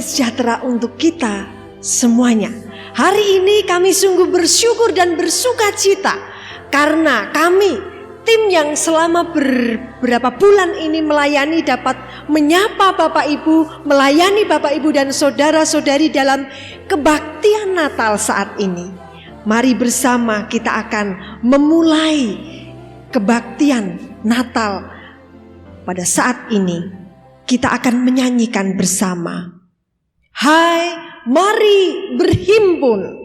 sejahtera untuk kita semuanya. Hari ini kami sungguh bersyukur dan bersuka cita karena kami, tim yang selama beberapa bulan ini melayani, dapat menyapa Bapak Ibu, melayani Bapak Ibu dan saudara-saudari dalam kebaktian Natal saat ini. Mari bersama kita akan memulai kebaktian Natal pada saat ini. Kita akan menyanyikan bersama. Hai, mari berhimpun.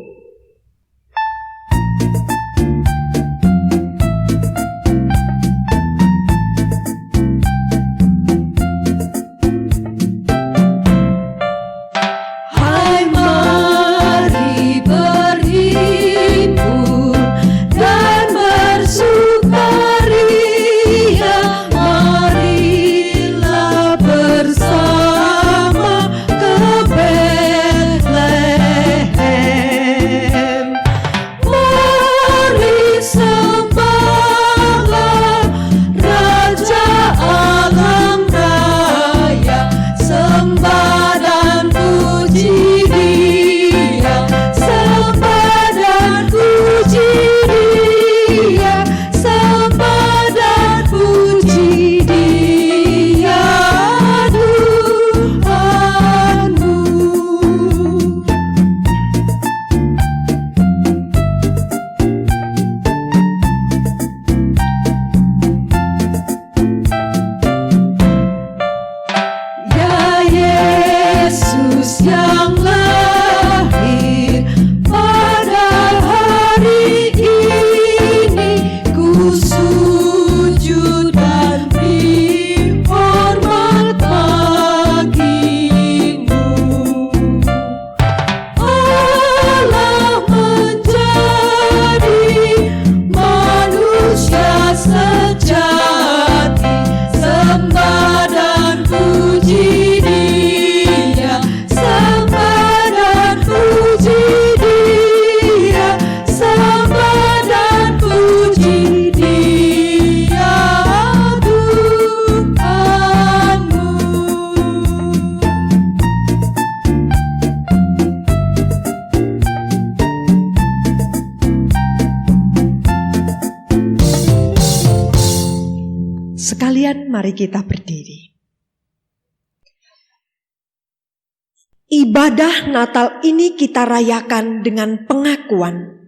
Mari kita berdiri. Ibadah Natal ini kita rayakan dengan pengakuan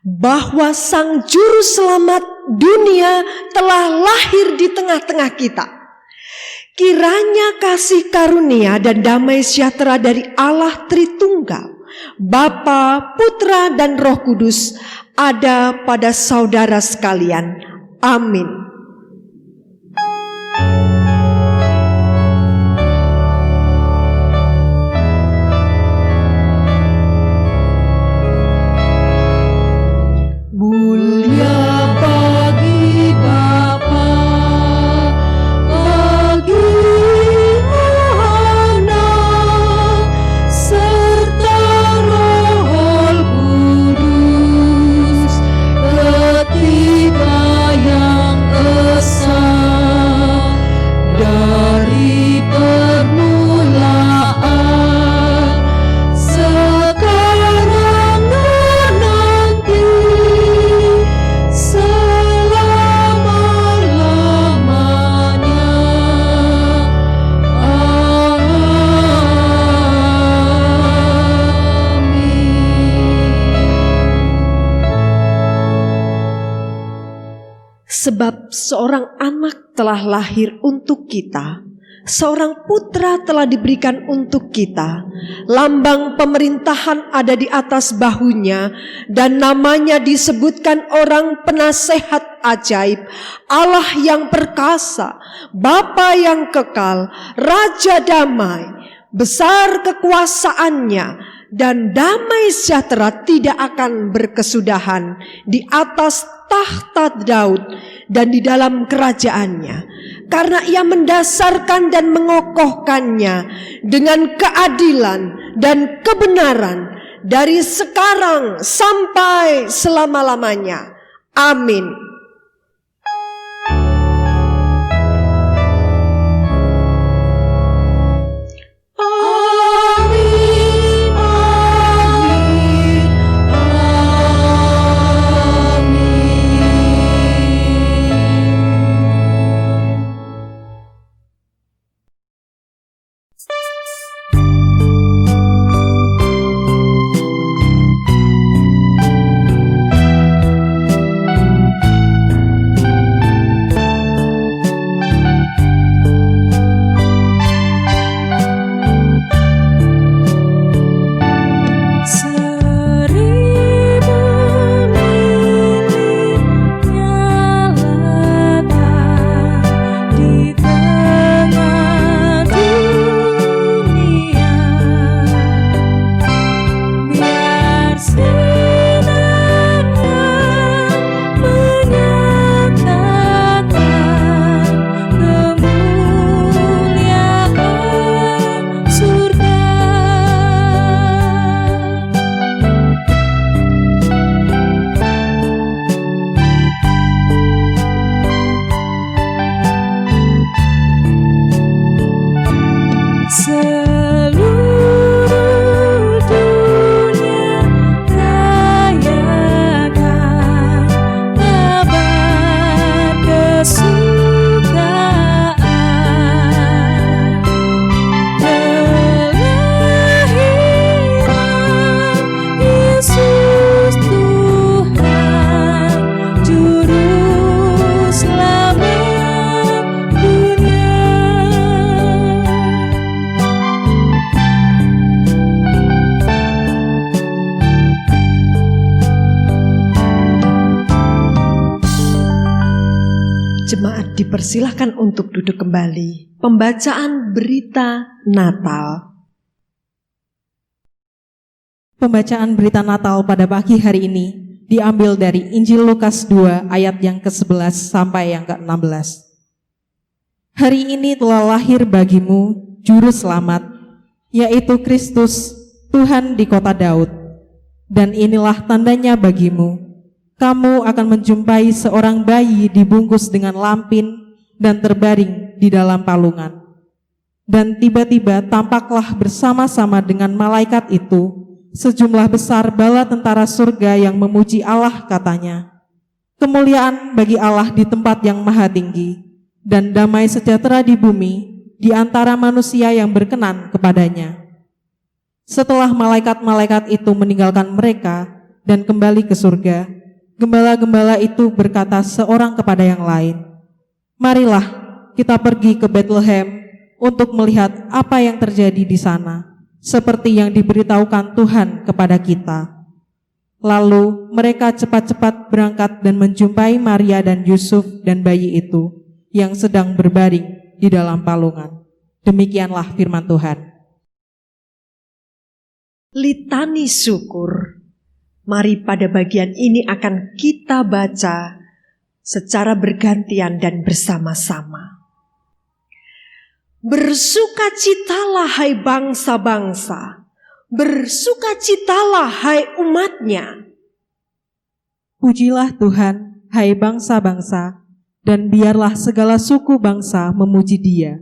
bahwa Sang Juru Selamat dunia telah lahir di tengah-tengah kita. Kiranya kasih karunia dan damai sejahtera dari Allah Tritunggal, Bapa, Putra, dan Roh Kudus ada pada saudara sekalian. Amin. Sebab seorang anak telah lahir untuk kita, seorang putra telah diberikan untuk kita. Lambang pemerintahan ada di atas bahunya, dan namanya disebutkan Orang Penasehat Ajaib, Allah yang perkasa, Bapa yang kekal, Raja damai. Besar kekuasaannya, dan damai sejahtera tidak akan berkesudahan di atas tahta Daud dan di dalam kerajaannya, karena ia mendasarkan dan mengokohkannya dengan keadilan dan kebenaran dari sekarang sampai selama-lamanya. Amin. Amin. Jemaat dipersilahkan untuk duduk kembali. Pembacaan berita Natal. Pembacaan berita Natal pada pagi hari ini diambil dari Injil Lukas 2 ayat yang ke-11 sampai yang ke-16. Hari ini telah lahir bagimu Juru Selamat, yaitu Kristus, Tuhan di kota Daud. Dan inilah tandanya bagimu. Kamu akan menjumpai seorang bayi dibungkus dengan lampin dan terbaring di dalam palungan. Dan tiba-tiba tampaklah bersama-sama dengan malaikat itu sejumlah besar bala tentara surga yang memuji Allah, katanya, kemuliaan bagi Allah di tempat yang maha tinggi, dan damai sejahtera di bumi di antara manusia yang berkenan kepadanya. Setelah malaikat-malaikat itu meninggalkan mereka dan kembali ke surga, gembala-gembala itu berkata seorang kepada yang lain, marilah kita pergi ke Bethlehem untuk melihat apa yang terjadi di sana, seperti yang diberitahukan Tuhan kepada kita. Lalu mereka cepat-cepat berangkat dan menjumpai Maria dan Yusuf dan bayi itu yang sedang berbaring di dalam palungan. Demikianlah firman Tuhan. Litani syukur. Mari pada bagian ini akan kita baca secara bergantian dan bersama-sama. Bersukacitalah hai bangsa-bangsa, bersukacitalah hai umatnya. Pujilah Tuhan, hai bangsa-bangsa, dan biarlah segala suku bangsa memuji Dia.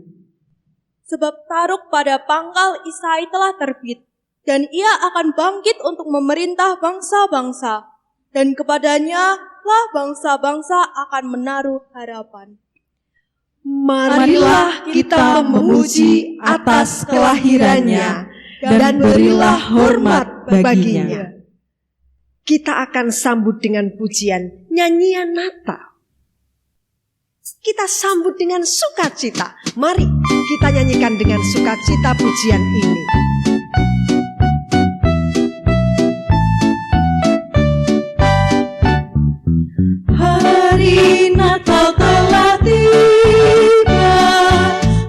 Sebab taruk pada pangkal Isai telah terbit, dan ia akan bangkit untuk memerintah bangsa-bangsa, dan kepadanya lah bangsa-bangsa akan menaruh harapan. Marilah kita memuji atas kelahirannya dan berilah hormat baginya. Kita akan sambut dengan pujian nyanyian Natal. Kita sambut dengan sukacita. Mari kita nyanyikan dengan sukacita pujian ini. Hari Natal telah tiba,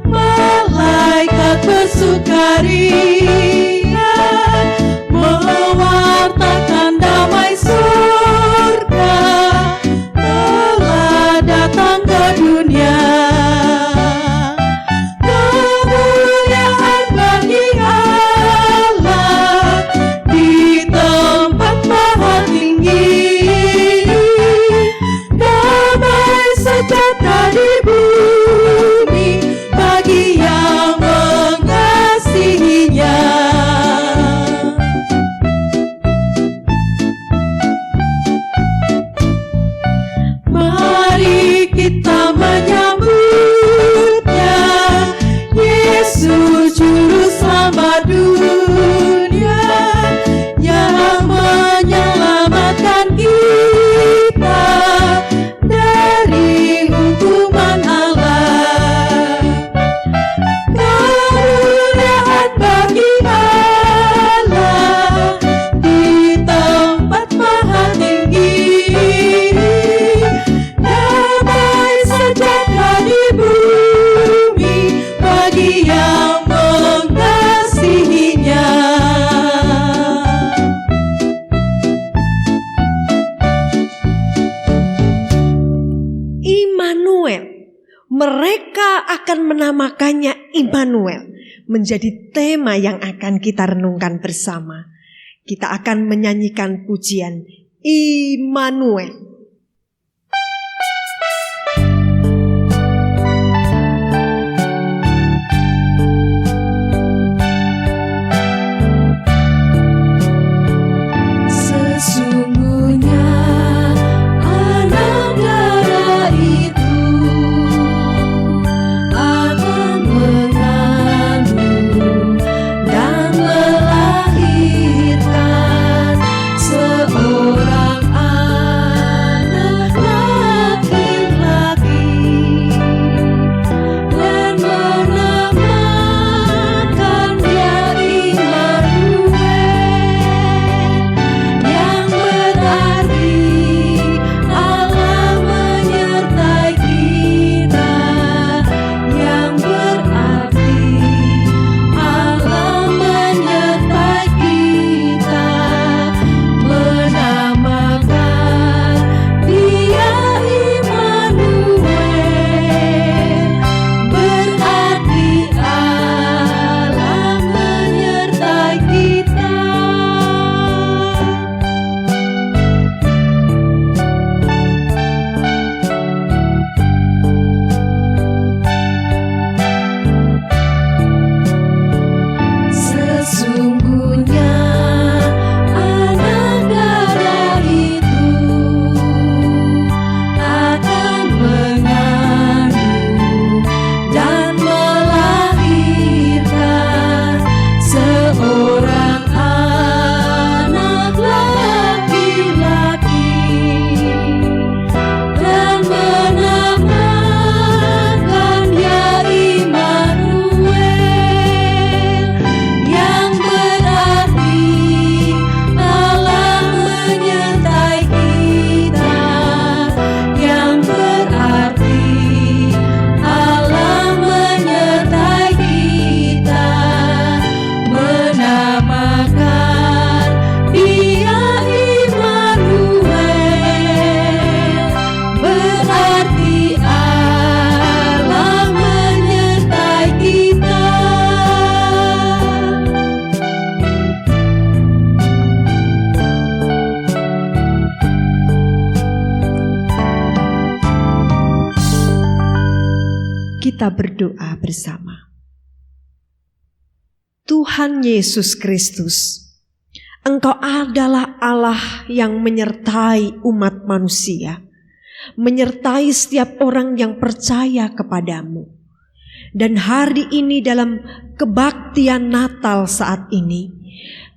malaikat bersukaria, mewartakan damai surga, telah datang ke dunia. Kemuliaan bagi Allah di tempat maha tinggi, sejahtera di bumi bagi yang mengasihinya. Mari kita menyambutnya, Yesus Juru Selamat dunia, yang menyelamatkan kita dari hukuman Allah. Kemuliaan bagi Allah di tempat maha tinggi, damai sejahtera di bumi bagi yang mengasihinya. Immanuel. Mereka akan menamakannya Immanuel, menjadi tema yang akan kita renungkan bersama. Kita akan menyanyikan pujian Immanuel. Sesungguhnya anak darah itu akan mengandung dan melahirkan seorang anak. kita berdoa bersama. Tuhan Yesus Kristus, Engkau adalah Allah yang menyertai umat manusia, menyertai setiap orang yang percaya kepadamu. Dan hari ini dalam kebaktian Natal saat ini,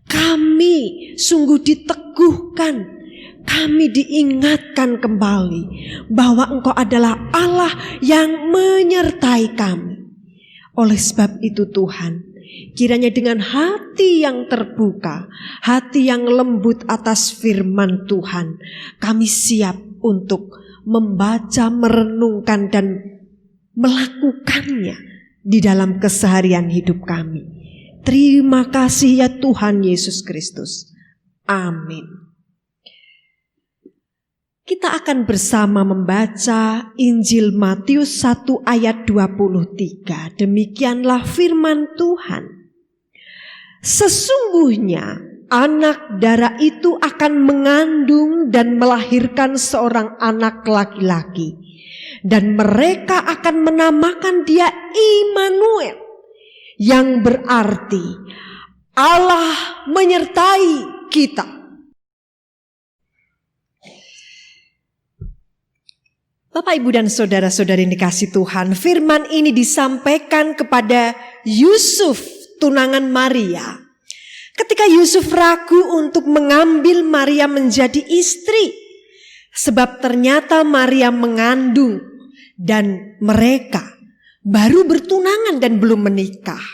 kami sungguh diteguhkan, kami diingatkan kembali bahwa Engkau adalah Allah yang menyertai kami. Oleh sebab itu Tuhan, kiranya dengan hati yang terbuka, hati yang lembut atas firman Tuhan, kami siap untuk membaca, merenungkan dan melakukannya di dalam keseharian hidup kami. Terima kasih ya Tuhan Yesus Kristus. Amin. Kita akan bersama membaca Injil Matius 1 ayat 23. Demikianlah firman Tuhan. Sesungguhnya anak darah itu akan mengandung dan melahirkan seorang anak laki-laki. Dan mereka akan menamakan dia Immanuel, yang berarti Allah menyertai kita. Bapak, Ibu dan saudara-saudari yang dikasihi Tuhan, firman ini disampaikan kepada Yusuf, tunangan Maria. Ketika Yusuf ragu untuk mengambil Maria menjadi istri, sebab ternyata Maria mengandung dan mereka baru bertunangan dan belum menikah.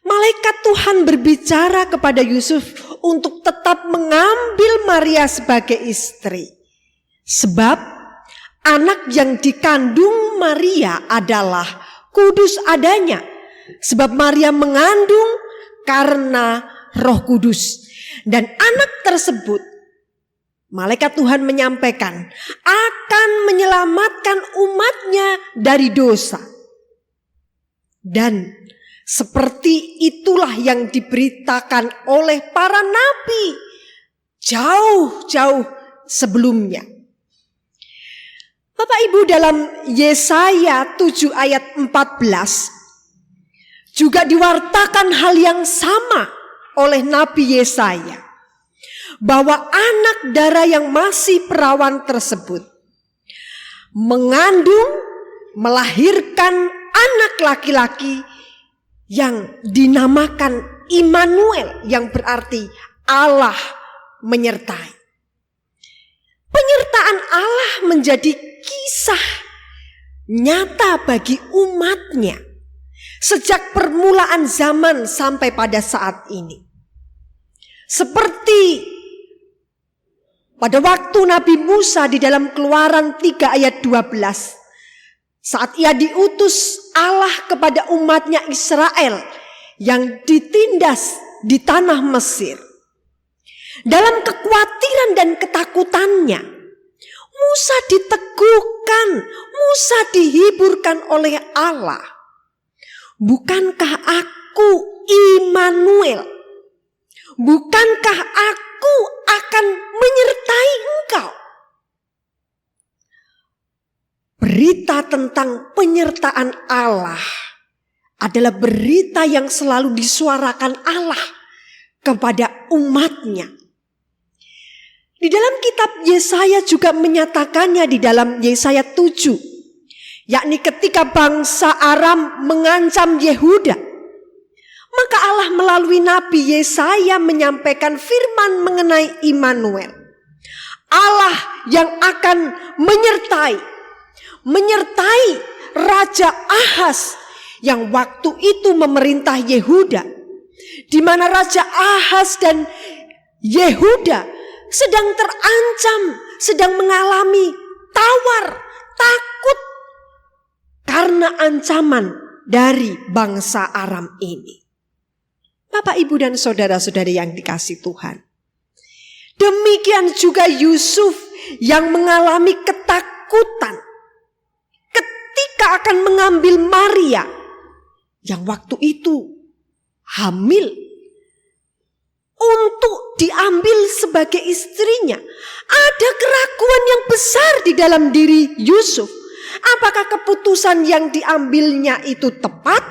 Malaikat Tuhan berbicara kepada Yusuf untuk tetap mengambil Maria sebagai istri. Sebab anak yang dikandung Maria adalah kudus adanya. Sebab Maria mengandung karena Roh Kudus. Dan anak tersebut, malaikat Tuhan menyampaikan, akan menyelamatkan umatnya dari dosa. Dan seperti itulah yang diberitakan oleh para nabi jauh-jauh sebelumnya. Bapak Ibu, dalam Yesaya 7 ayat 14 juga diwartakan hal yang sama oleh Nabi Yesaya, bahwa anak darah yang masih perawan tersebut mengandung, melahirkan anak laki-laki yang dinamakan Immanuel, yang berarti Allah menyertai. Penyertaan Allah menjadi kisah nyata bagi umatnya sejak permulaan zaman sampai pada saat ini. Seperti pada waktu Nabi Musa di dalam Keluaran 3 ayat 12. Saat ia diutus Allah kepada umatnya Israel yang ditindas di tanah Mesir. Dalam kekhawatiran dan ketakutannya, Musa diteguhkan, Musa dihiburkan oleh Allah. Bukankah aku Immanuel? Bukankah aku akan menyertai engkau? Berita tentang penyertaan Allah adalah berita yang selalu disuarakan Allah kepada umatnya. Di dalam kitab Yesaya juga menyatakannya di dalam Yesaya 7. Yakni ketika bangsa Aram mengancam Yehuda, maka Allah melalui Nabi Yesaya menyampaikan firman mengenai Immanuel. Allah yang akan menyertai Raja Ahaz yang waktu itu memerintah Yehuda, di mana Raja Ahaz dan Yehuda sedang terancam, sedang mengalami takut karena ancaman dari bangsa Aram ini. Bapak, Ibu dan saudara-saudari yang dikasihi Tuhan, demikian juga Yusuf yang mengalami ketakutan ketika akan mengambil Maria yang waktu itu hamil untuk diambil sebagai istrinya. Ada keraguan yang besar di dalam diri Yusuf. Apakah keputusan yang diambilnya itu tepat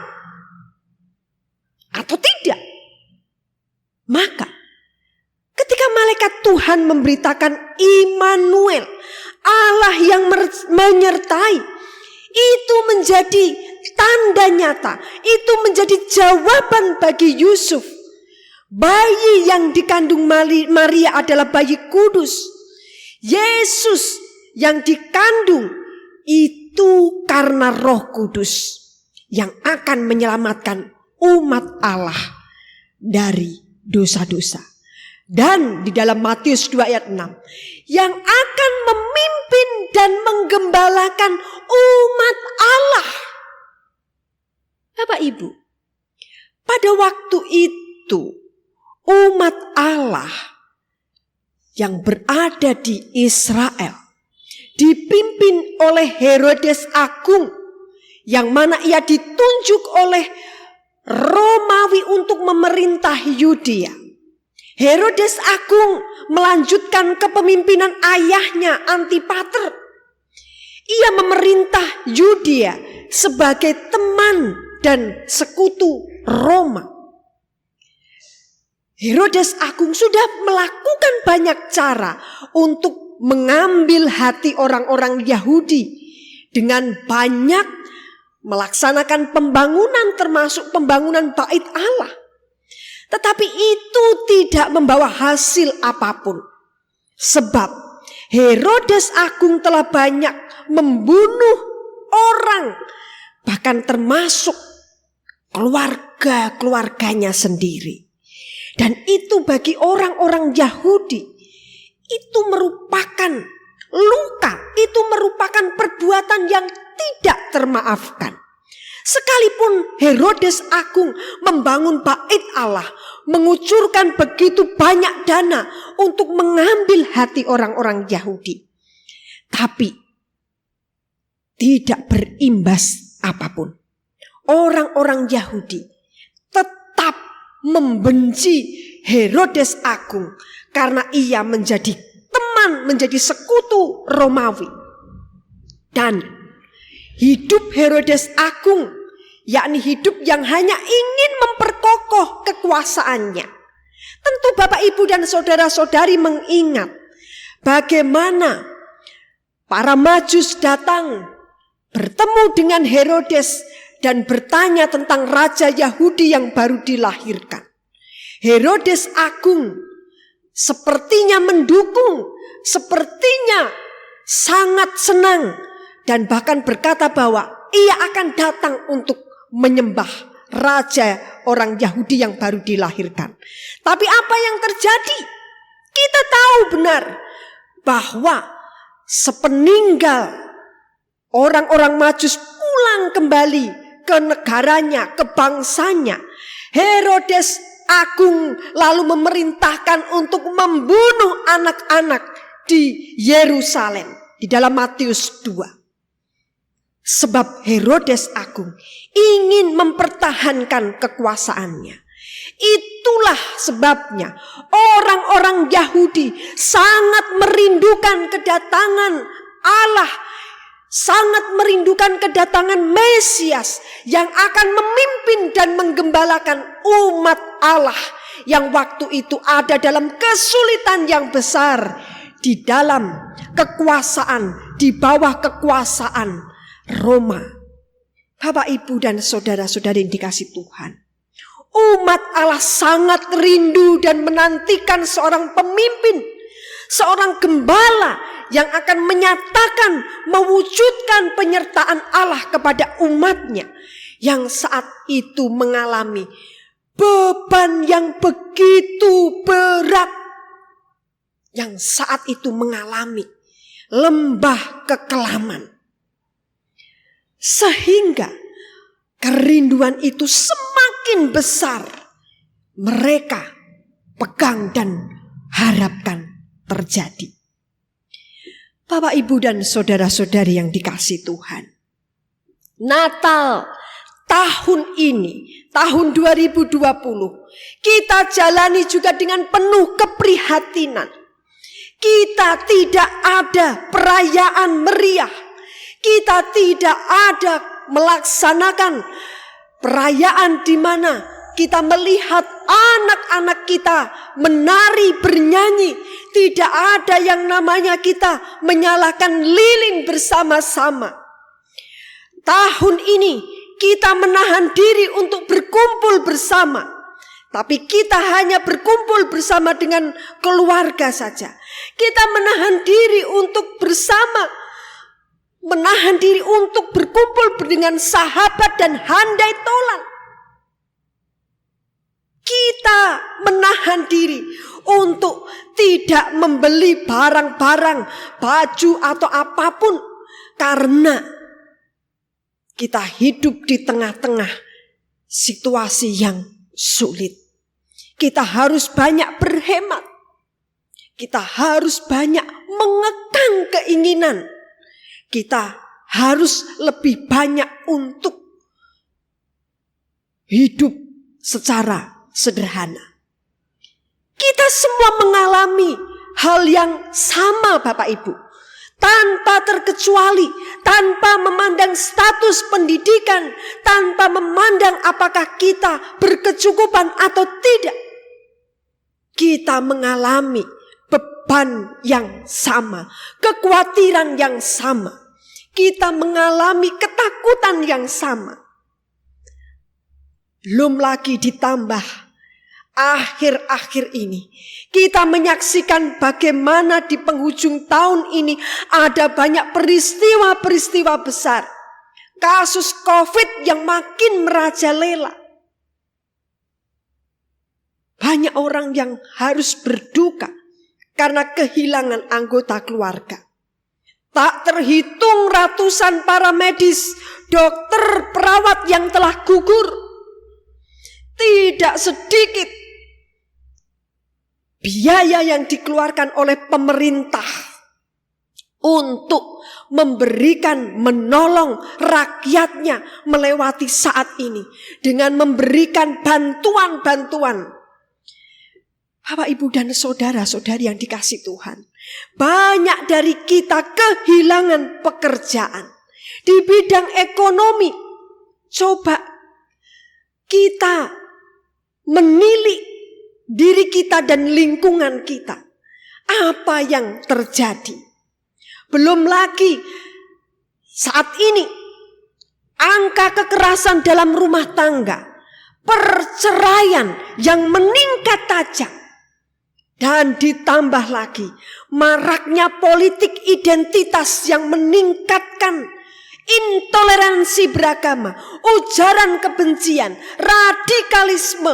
atau tidak? Maka ketika malaikat Tuhan memberitakan Immanuel, Allah yang menyertai, itu menjadi tanda nyata, itu menjadi jawaban bagi Yusuf. Bayi yang dikandung Maria adalah bayi kudus. Yesus yang dikandung itu karena Roh Kudus yang akan menyelamatkan umat Allah dari dosa-dosa. Dan di dalam Matius 2 ayat 6, yang akan memimpin dan menggembalakan umat Allah. Bapak Ibu, pada waktu itu umat Allah yang berada di Israel dipimpin oleh Herodes Agung, yang mana ia ditunjuk oleh Romawi untuk memerintah Yudea. Herodes Agung melanjutkan kepemimpinan ayahnya Antipater. Ia memerintah Yudea sebagai teman dan sekutu Roma. Herodes Agung sudah melakukan banyak cara untuk mengambil hati orang-orang Yahudi dengan banyak melaksanakan pembangunan, termasuk pembangunan Bait Allah. Tetapi itu tidak membawa hasil apapun. Sebab Herodes Agung telah banyak membunuh orang, bahkan termasuk keluarga-keluarganya sendiri. Dan itu bagi orang-orang Yahudi, itu merupakan luka, itu merupakan perbuatan yang tidak termaafkan. Sekalipun Herodes Agung membangun Bait Allah, mengucurkan begitu banyak dana untuk mengambil hati orang-orang Yahudi, tapi tidak berimbas apapun. Orang-orang Yahudi tetap membenci Herodes Agung karena ia menjadi teman, menjadi sekutu Romawi. Dan hidup Herodes Agung, yakni hidup yang hanya ingin memperkokoh kekuasaannya. Tentu Bapak, Ibu, dan saudara-saudari mengingat bagaimana para Majus datang bertemu dengan Herodes dan bertanya tentang raja Yahudi yang baru dilahirkan. Herodes Agung sepertinya mendukung, sepertinya sangat senang, dan bahkan berkata bahwa ia akan datang untuk menyembah raja orang Yahudi yang baru dilahirkan. Tapi apa yang terjadi? Kita tahu benar bahwa sepeninggal orang-orang Majus pulang kembali ke negaranya, ke bangsanya, Herodes Agung lalu memerintahkan untuk membunuh anak-anak di Yerusalem di dalam Matius 2. Sebab Herodes Agung ingin mempertahankan kekuasaannya. Itulah sebabnya orang-orang Yahudi sangat merindukan kedatangan Allah, sangat merindukan kedatangan Mesias yang akan memimpin dan menggembalakan umat Allah yang waktu itu ada dalam kesulitan yang besar, di dalam kekuasaan, di bawah kekuasaan Roma. Bapak, Ibu, dan saudara-saudari yang dikasihi Tuhan, umat Allah sangat rindu dan menantikan seorang pemimpin, seorang gembala yang akan menyatakan, mewujudkan penyertaan Allah kepada umatnya yang saat itu mengalami beban yang begitu berat, yang saat itu mengalami lembah kekelaman. Sehingga kerinduan itu semakin besar mereka pegang dan harapkan terjadi. Bapak, Ibu, dan saudara-saudari yang dikasihi Tuhan, Natal tahun ini, tahun 2020, kita jalani juga dengan penuh keprihatinan. Kita tidak ada perayaan meriah. Kita tidak ada melaksanakan perayaan di mana kita melihat anak-anak kita menari bernyanyi. Tidak ada yang namanya kita menyalakan lilin bersama-sama. Tahun ini kita menahan diri untuk berkumpul bersama. Tapi kita hanya berkumpul bersama dengan keluarga saja. Kita menahan diri untuk bersama, menahan diri untuk berkumpul dengan sahabat dan handai tolan. Kita menahan diri untuk tidak membeli barang-barang, baju atau apapun, karena kita hidup di tengah-tengah situasi yang sulit. Kita harus banyak berhemat. Kita harus banyak mengekang keinginan. Kita harus lebih banyak untuk hidup secara sederhana. Kita semua mengalami hal yang sama Bapak Ibu. Tanpa terkecuali, tanpa memandang status pendidikan, tanpa memandang apakah kita berkecukupan atau tidak. Kita mengalami beban yang sama, kekhawatiran yang sama. Kita mengalami ketakutan yang sama. Belum lagi ditambah akhir-akhir ini kita menyaksikan bagaimana di penghujung tahun ini ada banyak peristiwa-peristiwa besar. Kasus COVID yang makin merajalela. Banyak orang yang harus berduka karena kehilangan anggota keluarga. Tak terhitung ratusan para medis, dokter, perawat yang telah gugur. Tidak sedikit biaya yang dikeluarkan oleh pemerintah untuk memberikan, menolong rakyatnya melewati saat ini dengan memberikan bantuan-bantuan. Bapak, Ibu, dan saudara-saudari yang dikasihi Tuhan, banyak dari kita kehilangan pekerjaan di bidang ekonomi. Coba kita menilik diri kita dan lingkungan kita. Apa yang terjadi? Belum lagi saat ini angka kekerasan dalam rumah tangga, perceraian yang meningkat tajam. Dan ditambah lagi maraknya politik identitas yang meningkatkan intoleransi beragama, ujaran kebencian, radikalisme,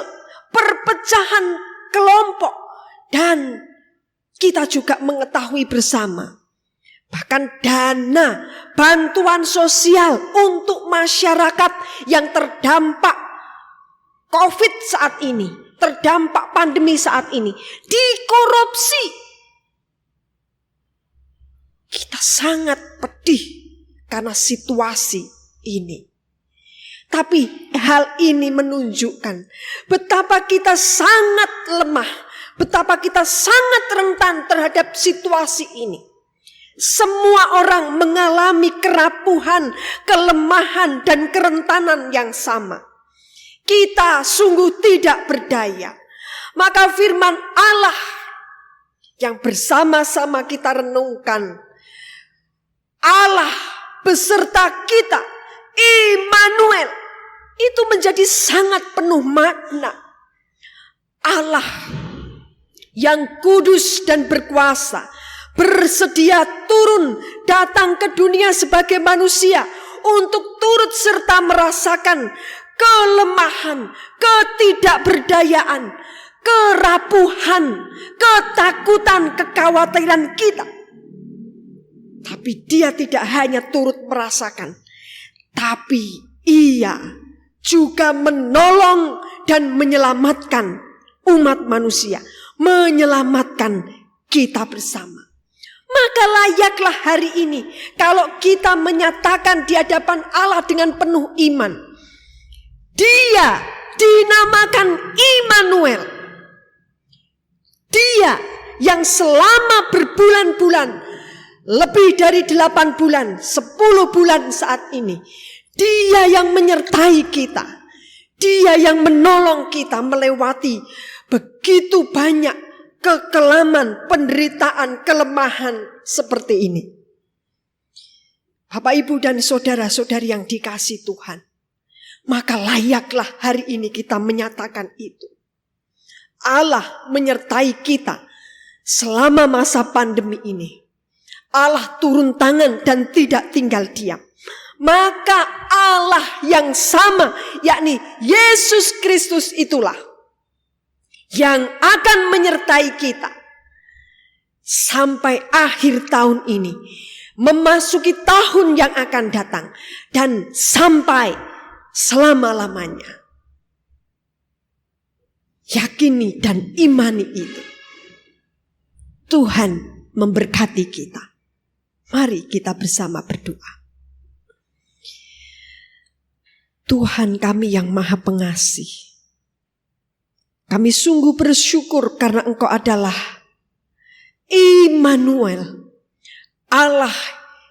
perpecahan kelompok. Dan kita juga mengetahui bersama, bahkan dana bantuan sosial untuk masyarakat yang terdampak COVID saat ini, terdampak pandemi saat ini, dikorupsi. Kita sangat pedih karena situasi ini. Tapi hal ini menunjukkan betapa kita sangat lemah, betapa kita sangat rentan terhadap situasi ini. Semua orang mengalami kerapuhan, kelemahan, dan kerentanan yang sama. Kita sungguh tidak berdaya. Maka firman Allah yang bersama-sama kita renungkan, Allah beserta kita, Immanuel, itu menjadi sangat penuh makna. Allah yang kudus dan berkuasa bersedia turun datang ke dunia sebagai manusia untuk turut serta merasakan kelemahan, ketidakberdayaan, kerapuhan, ketakutan, kekhawatiran kita. Tapi dia tidak hanya turut merasakan, tapi ia juga menolong dan menyelamatkan umat manusia, menyelamatkan kita bersama. Maka layaklah hari ini kalau kita menyatakan di hadapan Allah dengan penuh iman, Dia dinamakan Immanuel. Dia yang selama berbulan-bulan lebih dari 8 bulan, 10 bulan saat ini. Dia yang menyertai kita. Dia yang menolong kita melewati begitu banyak kekelaman, penderitaan, kelemahan seperti ini. Bapak, Ibu, dan saudara-saudari yang dikasihi Tuhan, maka layaklah hari ini kita menyatakan itu. Allah menyertai kita selama masa pandemi ini. Allah turun tangan dan tidak tinggal diam. Maka Allah yang sama, yakni Yesus Kristus itulah yang akan menyertai kita sampai akhir tahun ini, memasuki tahun yang akan datang, dan sampai selama-lamanya. Yakini dan imani itu. Tuhan memberkati kita. Mari kita bersama berdoa. Tuhan kami yang Maha Pengasih, kami sungguh bersyukur karena Engkau adalah Immanuel, Allah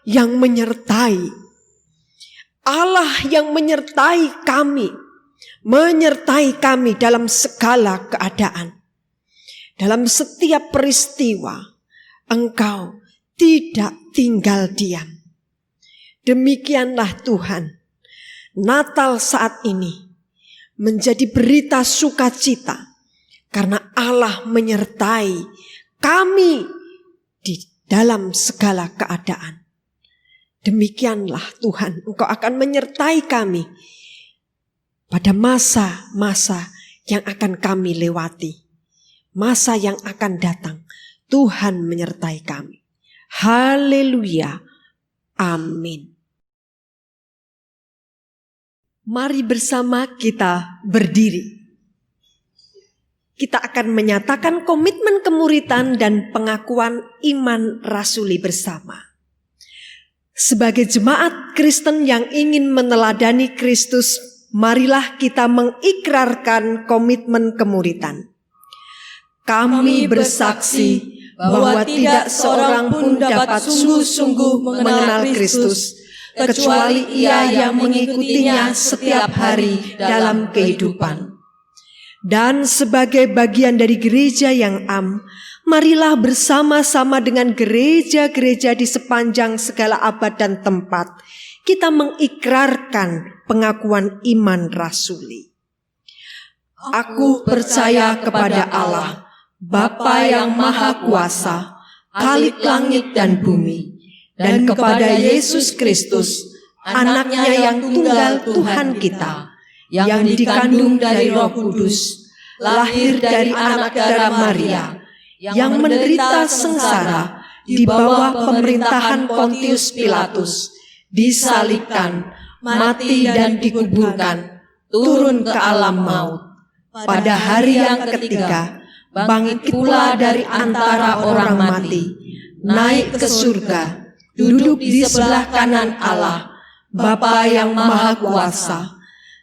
yang menyertai, Allah yang menyertai kami dalam segala keadaan. Dalam setiap peristiwa, Engkau tidak tinggal diam. Demikianlah Tuhan, Natal saat ini menjadi berita sukacita karena Allah menyertai kami di dalam segala keadaan. Demikianlah Tuhan, Engkau akan menyertai kami pada masa-masa yang akan kami lewati. Masa yang akan datang, Tuhan menyertai kami. Haleluya. Amin. Mari bersama kita berdiri. Kita akan menyatakan komitmen kemuritan dan pengakuan iman rasuli bersama. Sebagai jemaat Kristen yang ingin meneladani Kristus, marilah kita mengikrarkan komitmen kemuritan. Kami bersaksi bahwa tidak seorang pun dapat sungguh-sungguh mengenal Kristus, kecuali ia yang mengikutinya setiap hari dalam kehidupan. Dan sebagai bagian dari gereja yang am, marilah bersama-sama dengan gereja-gereja di sepanjang segala abad dan tempat, kita mengikrarkan pengakuan iman rasuli. Aku percaya kepada Allah, Bapa yang Maha Kuasa, Khalik langit dan bumi, dan kepada Yesus Kristus, Anaknya yang tunggal Tuhan kita, yang dikandung dari Roh Kudus, lahir dari anak darah Maria, yang menderita sengsara di bawah pemerintahan Pontius Pilatus, disalibkan, mati dan dikuburkan, turun ke alam maut. Pada hari yang ketiga, bangkit pula dari antara orang mati, naik ke surga, duduk di sebelah kanan Allah, Bapa yang Maha Kuasa,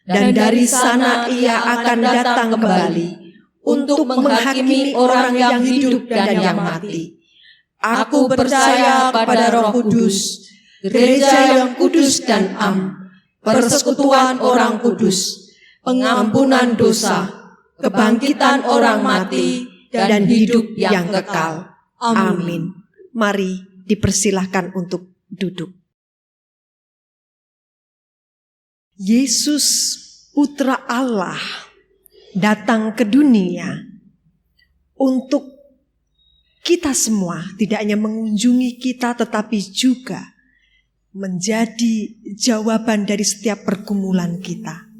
dan dari sana ia akan datang kembali untuk menghakimi orang yang hidup dan yang mati. Aku percaya pada Roh Kudus, gereja yang kudus dan am, persekutuan orang kudus, pengampunan dosa, kebangkitan orang mati, dan hidup yang kekal. Amin. Mari dipersilahkan untuk duduk. Yesus, Putra Allah, datang ke dunia untuk kita semua, tidak hanya mengunjungi kita tetapi juga menjadi jawaban dari setiap pergumulan kita.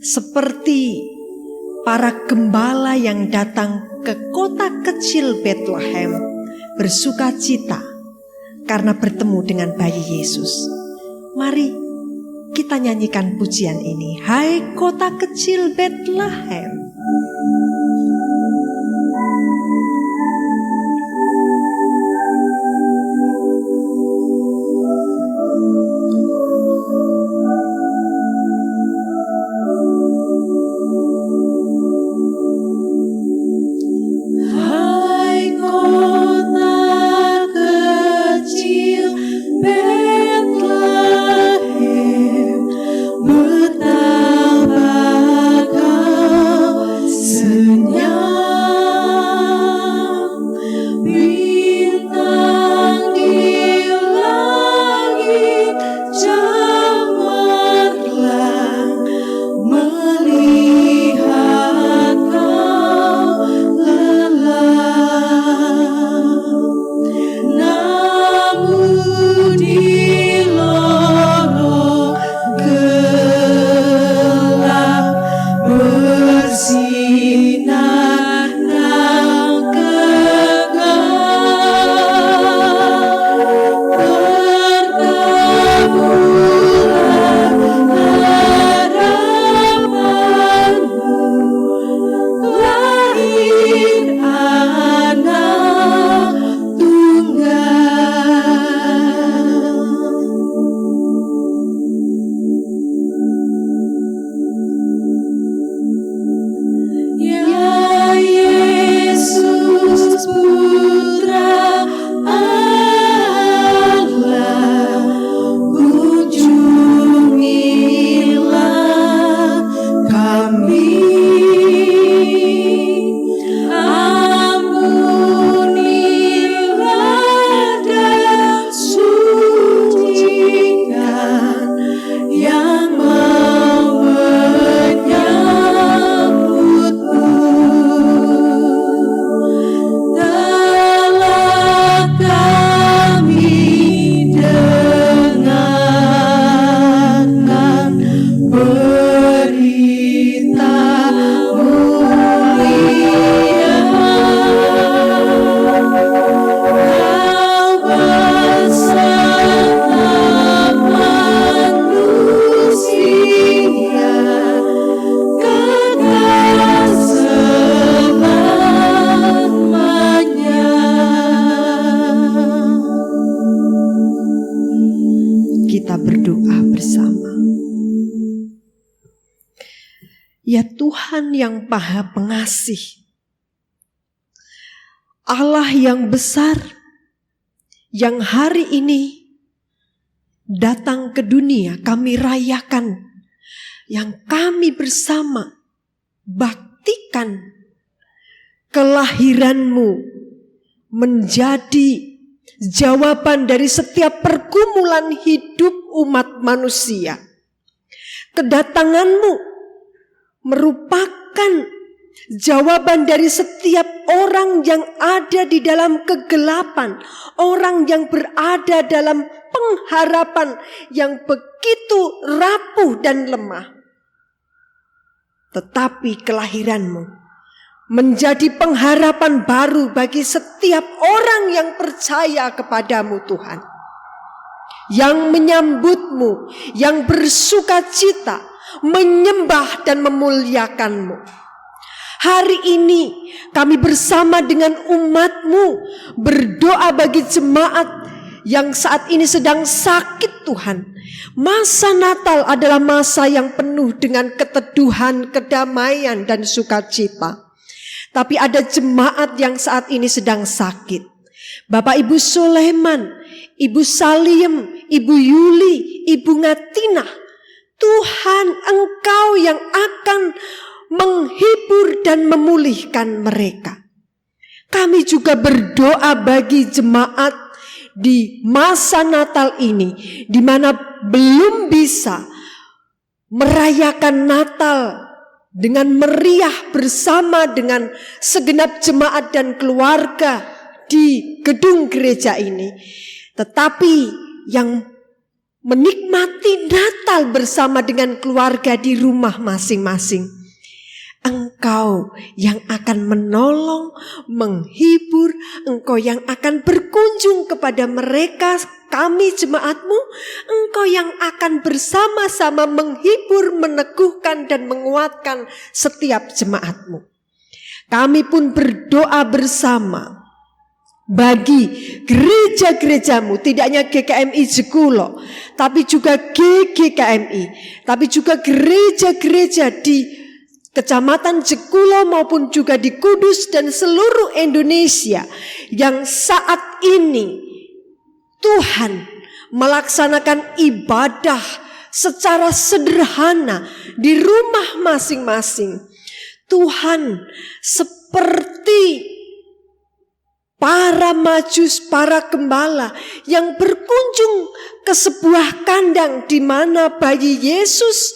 Seperti para gembala yang datang ke kota kecil Bethlehem bersuka cita karena bertemu dengan bayi Yesus. Mari kita nyanyikan pujian ini. Hai kota kecil Bethlehem. Hai kota kecil Ya Tuhan yang Maha Pengasih, Allah yang besar, yang hari ini datang ke dunia kami rayakan, yang kami bersama baktikan kelahiran-Mu menjadi jawaban dari setiap pergumulan hidup umat manusia. Kedatangan-Mu merupakan jawaban dari setiap orang yang ada di dalam kegelapan, orang yang berada dalam pengharapan yang begitu rapuh dan lemah. Tetapi kelahiran-Mu menjadi pengharapan baru bagi setiap orang yang percaya kepadamu Tuhan. Yang menyambut-Mu, yang bersuka cita, menyembah dan memuliakan-Mu. Hari ini kami bersama dengan umat-Mu berdoa bagi jemaat yang saat ini sedang sakit Tuhan. Masa Natal adalah masa yang penuh dengan keteduhan, kedamaian dan sukacita. Tapi ada jemaat yang saat ini sedang sakit. Bapak Ibu Sulaiman, Ibu Salim, Ibu Yuli, Ibu Ngatina. Tuhan, Engkau yang akan menghibur dan memulihkan mereka. Kami juga berdoa bagi jemaat di masa Natal ini, di mana belum bisa merayakan Natal dengan meriah bersama dengan segenap jemaat dan keluarga di gedung gereja ini. Tetapi yang menikmati Natal bersama dengan keluarga di rumah masing-masing, Engkau yang akan menolong, menghibur, Engkau yang akan berkunjung kepada mereka, kami jemaat-Mu, Engkau yang akan bersama-sama menghibur, meneguhkan dan menguatkan setiap jemaat-Mu. Kami pun berdoa bersama bagi gereja-gereja-Mu, tidak hanya GKMI Jekulo, tapi juga GGKMI, tapi juga gereja-gereja di Kecamatan Jekulo maupun juga di Kudus dan seluruh Indonesia yang saat ini Tuhan melaksanakan ibadah secara sederhana di rumah masing-masing. Tuhan seperti para majus, para gembala yang berkunjung ke sebuah kandang di mana bayi Yesus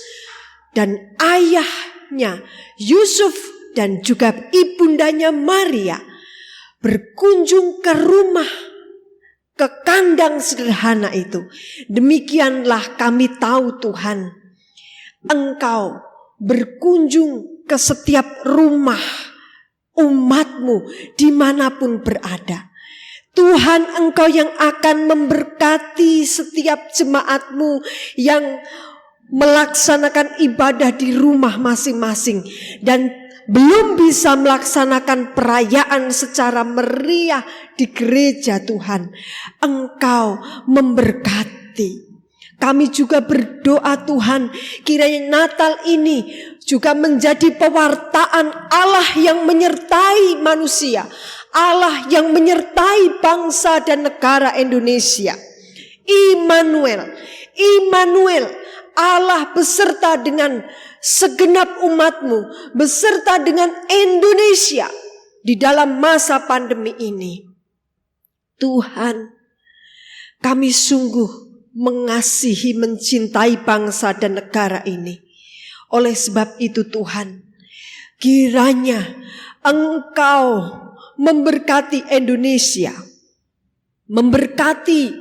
dan ayahnya Yusuf dan juga ibundanya Maria berkunjung ke rumah, ke kandang sederhana itu. Demikianlah kami tahu Tuhan, Engkau berkunjung ke setiap rumah umat-Mu dimanapun berada. Tuhan, Engkau yang akan memberkati setiap jemaat-Mu yang melaksanakan ibadah di rumah masing-masing dan belum bisa melaksanakan perayaan secara meriah di gereja. Tuhan, Engkau memberkati. Kami juga berdoa Tuhan, kiranya Natal ini juga menjadi pewartaan Allah yang menyertai manusia, Allah yang menyertai bangsa dan negara Indonesia. Immanuel, Allah beserta dengan segenap umat-Mu, beserta dengan Indonesia di dalam masa pandemi ini. Tuhan, kami sungguh mengasihi, mencintai bangsa dan negara ini. Oleh sebab itu Tuhan, kiranya Engkau memberkati Indonesia, memberkati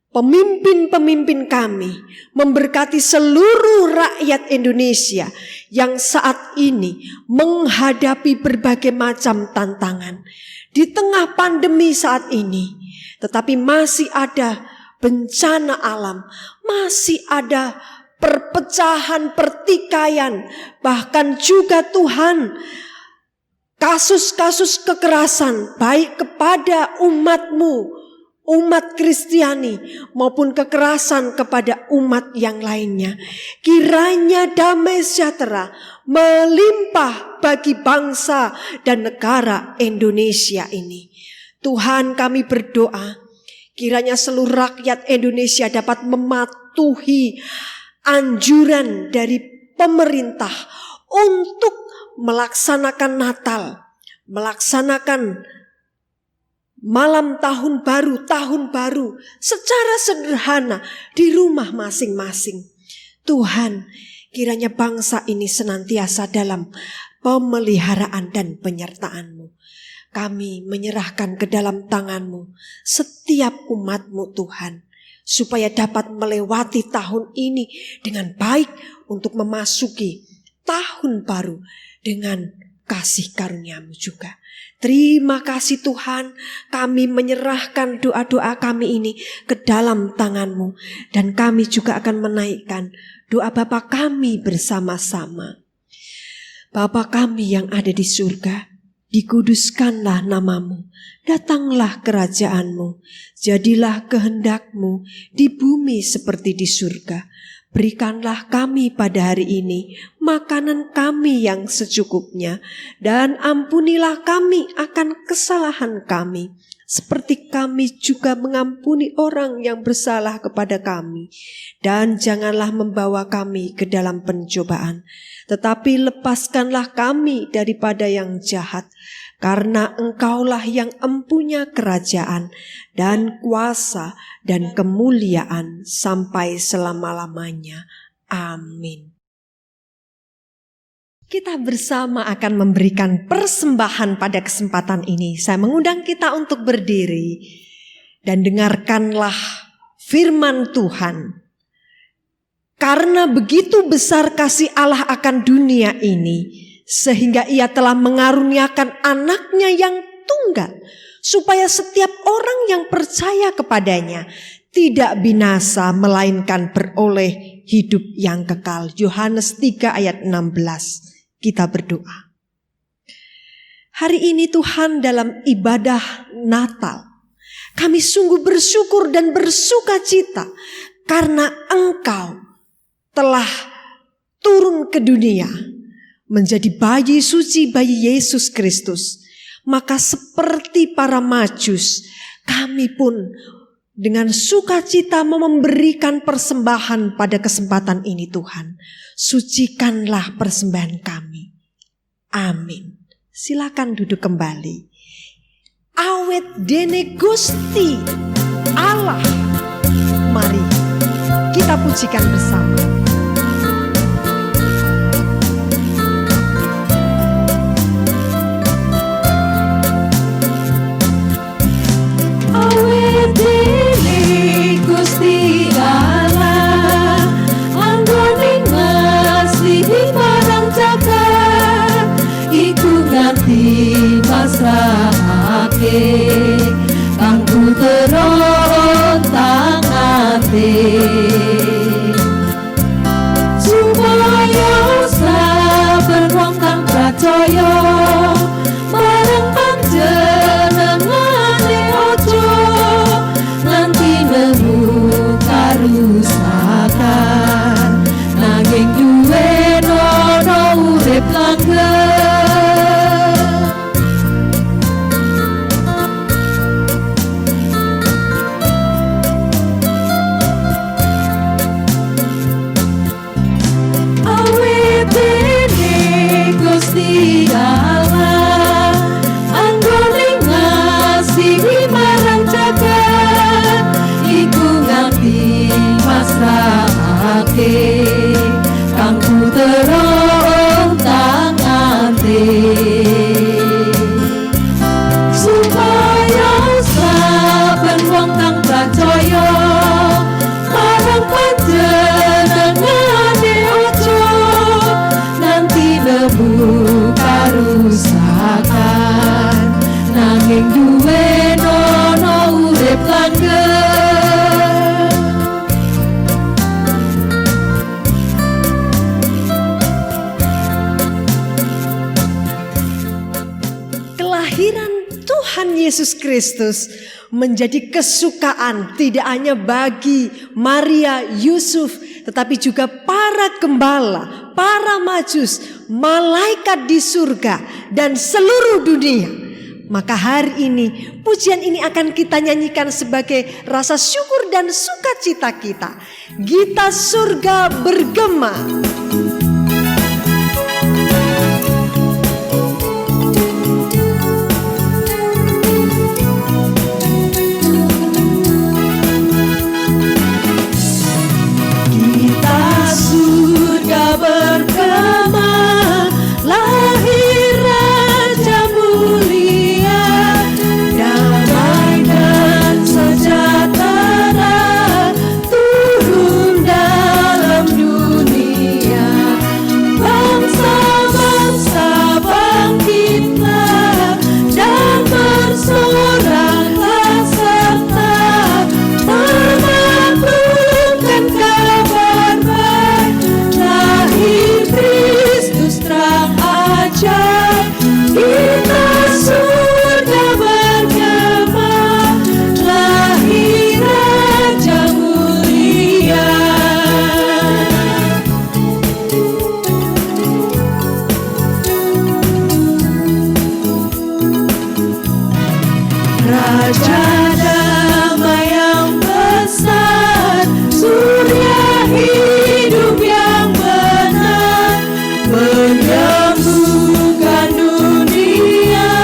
pemimpin-pemimpin kami, memberkati seluruh rakyat Indonesia yang saat ini menghadapi berbagai macam tantangan. Di tengah pandemi saat ini, tetapi masih ada bencana alam, masih ada perpecahan, pertikaian, bahkan juga Tuhan, kasus-kasus kekerasan baik kepada umat-Mu, umat Kristiani maupun kekerasan kepada umat yang lainnya. Kiranya damai sejahtera melimpah bagi bangsa dan negara Indonesia ini. Tuhan, kami berdoa kiranya seluruh rakyat Indonesia dapat mematuhi anjuran dari pemerintah untuk melaksanakan Natal, melaksanakan malam tahun baru secara sederhana di rumah masing-masing. Tuhan, kiranya bangsa ini senantiasa dalam pemeliharaan dan penyertaan-Mu. Kami menyerahkan ke dalam tangan-Mu setiap umat-Mu Tuhan, supaya dapat melewati tahun ini dengan baik untuk memasuki tahun baru dengan kasih karunia-Mu juga. Terima kasih Tuhan, kami menyerahkan doa-doa kami ini ke dalam tangan-Mu, dan kami juga akan menaikkan doa Bapa kami bersama-sama. Bapa kami yang ada di surga, dikuduskanlah nama-Mu, datanglah kerajaan-Mu, jadilah kehendak-Mu di bumi seperti di surga. Berikanlah kami pada hari ini makanan kami yang secukupnya, dan ampunilah kami akan kesalahan kami, seperti kami juga mengampuni orang yang bersalah kepada kami. Dan janganlah membawa kami ke dalam pencobaan, tetapi lepaskanlah kami daripada yang jahat. Karena Engkaulah yang empunya kerajaan dan kuasa dan kemuliaan sampai selama-lamanya. Amin. Kita bersama akan memberikan persembahan pada kesempatan ini. Saya mengundang kita untuk berdiri dan dengarkanlah firman Tuhan. Karena begitu besar kasih Allah akan dunia ini, sehingga Ia telah mengaruniakan anaknya yang tunggal, supaya setiap orang yang percaya kepadanya tidak binasa, melainkan beroleh hidup yang kekal. Yohanes 3 ayat 16. Kita berdoa. Hari ini Tuhan, dalam ibadah Natal, kami sungguh bersyukur dan bersuka cita karena Engkau telah turun ke dunia menjadi bayi suci, bayi Yesus Kristus. Maka seperti para majus, kami pun dengan sukacita memberikan persembahan pada kesempatan ini Tuhan. Sucikanlah persembahan kami. Amin. Silakan duduk kembali. Awet dene Gusti Allah. Mari kita pujikan bersama. Kanggo terontang ati supaya saben wong kang percaya marang panjenengane aja nganti nemu karusakan, nanging duweno urip langgeng. Kanggo terontang ati supaya saben wong kang percaya marang panjenengane aja nanti nemu karusakan, nanging duweno urip langgeng. Tuhan Yesus Kristus menjadi kesukaan tidak hanya bagi Maria, Yusuf, tetapi juga para gembala, para majus, malaikat di surga, dan seluruh dunia. Maka hari ini pujian ini akan kita nyanyikan sebagai rasa syukur dan sukacita kita. Gita surga bergema. Gita surga bergema, lahir Raja mulia, damai dan sejahtera turun dalam dunia. Bangsa-bangsa bangkitlah dan bersoraklah serta memaklumkan kabar baik, lahir Kristus terang ajaib. Gita surga bergema, lahir Raja mulia. Raja damai yang besar, surya hidup yang benar, menyembuhkan dunia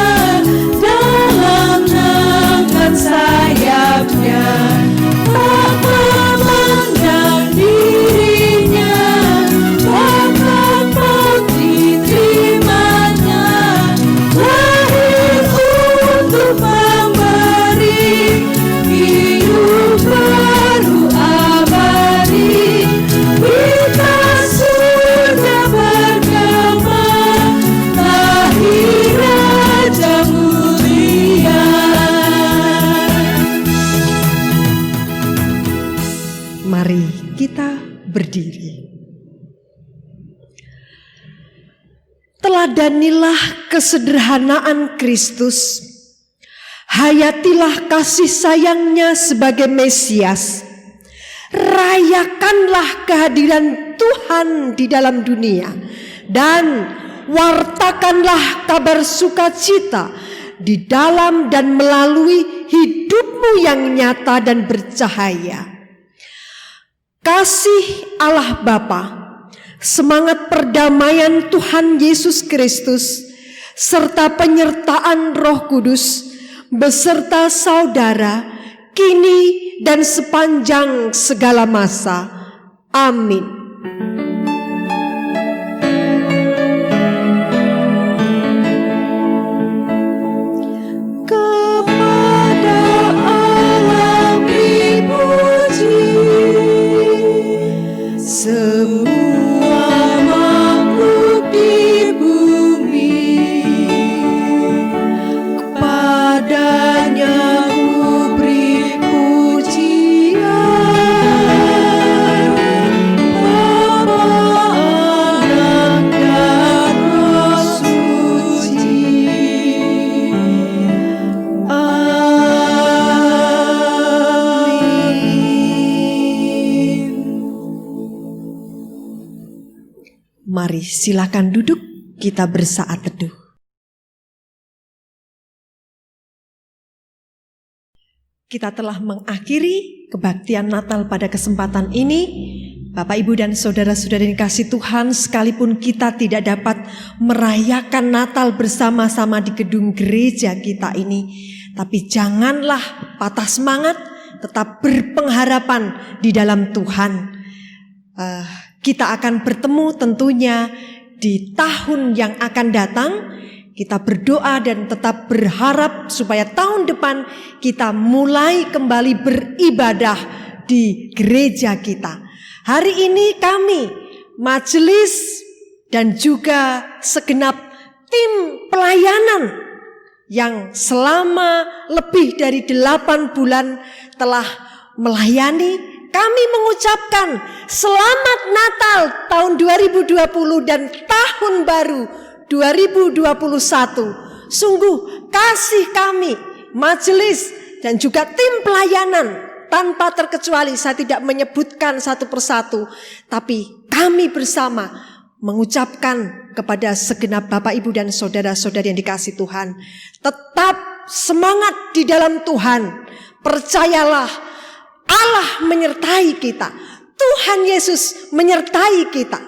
dalam lengan sayapnya. Tak memandang dirinya, bahkan maut diterimanya, lahir untuk memberi hidup baru abadi. Gita surga bergema, lahir Raja mulia. Mari kita berdiri. Teladanilah kesederhanaan Kristus. Hayatilah kasih sayangnya sebagai Mesias. Rayakanlah kehadiran Tuhan di dalam dunia. Dan wartakanlah kabar sukacita di dalam dan melalui hidupmu yang nyata dan bercahaya. Kasih Allah Bapa, semangat perdamaian Tuhan Yesus Kristus, serta penyertaan Roh Kudus, beserta saudara, kini dan sepanjang segala masa. Amin. Kepada Allah dipuji, semua makhluk di bumi. Kepadanya ku beri pujian, Bapa, Anak, dan Roh Suci. Amin. Mari silakan duduk, kita bersaat teduh. Kita telah mengakhiri kebaktian Natal pada kesempatan ini. Bapak, Ibu, dan saudara-saudara yang dikasihi Tuhan, sekalipun kita tidak dapat merayakan Natal bersama-sama di gedung gereja kita ini, tapi janganlah patah semangat, tetap berpengharapan di dalam Tuhan. Kita akan bertemu tentunya di tahun yang akan datang. Kita berdoa dan tetap berharap supaya tahun depan kita mulai kembali beribadah di gereja kita. Hari ini kami, majelis dan juga segenap tim pelayanan yang selama lebih dari 8 bulan telah melayani, kami mengucapkan selamat Natal tahun 2020 dan tahun baru 2021. Sungguh kasih kami, majelis dan juga tim pelayanan, tanpa terkecuali, saya tidak menyebutkan satu persatu, tapi kami bersama mengucapkan kepada segenap Bapak, Ibu, dan saudara-saudari yang dikasihi Tuhan, tetap semangat di dalam Tuhan. Percayalah, Allah menyertai kita, Tuhan Yesus menyertai kita.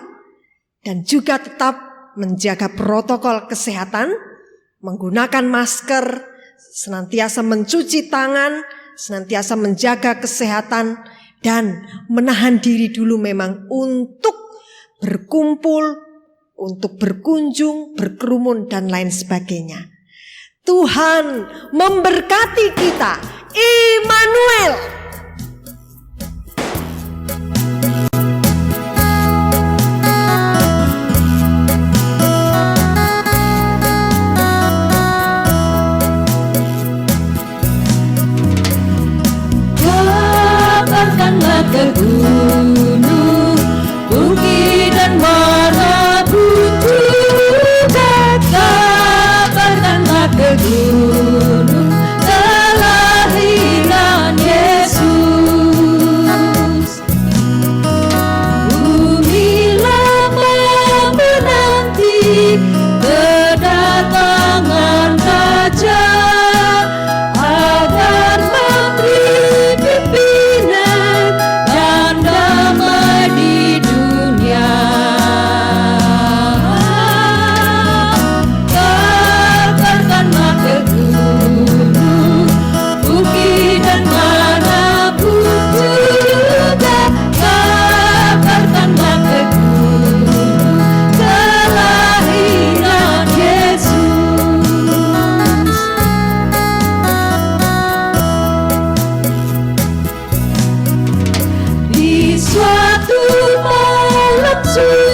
Dan juga tetap menjaga protokol kesehatan, menggunakan masker, senantiasa mencuci tangan, senantiasa menjaga kesehatan, dan menahan diri dulu memang untuk berkumpul, untuk berkunjung, berkerumun, dan lain sebagainya. Tuhan memberkati kita. Immanuel. Kabarkanlah ke gunung, bukit dan manapun juga. Kabarkanlah ke gunung kelahiran Yesus. Bumi lama menanti kedatangan Raja, agar memberi pimpinan dan damai di dunia. Kabarkanlah ke gunung, bukit dan manapun juga. Kabarkanlah ke gunung kelahiran Yesus. Di suatu malam sunyi